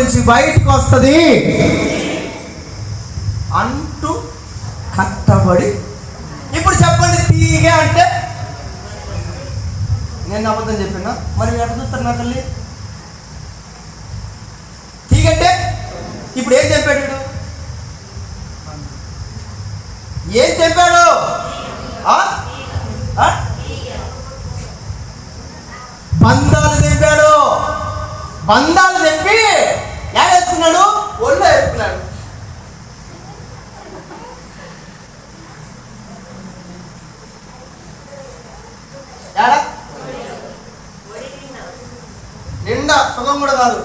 నుంచి బయటకు వస్తుంది, అంటూ కట్టబడి. ఇప్పుడు చెప్పండి, తీగ అంటే నేను అబద్ధం చెప్పినా? మరి ఎట్లా చూస్తారు నా తల్లి? తీగంటే ఇప్పుడు ఏం చెప్పాడు వీడు? ఏం చెప్పాడు? బంధాలు తెంపాడు. బంధాలు తెంపి ఏడేసుకున్నాడు, ఒళ్ళు వేసుకున్నాడు. ఏడా నిండా సుఖం కూడా కాదు,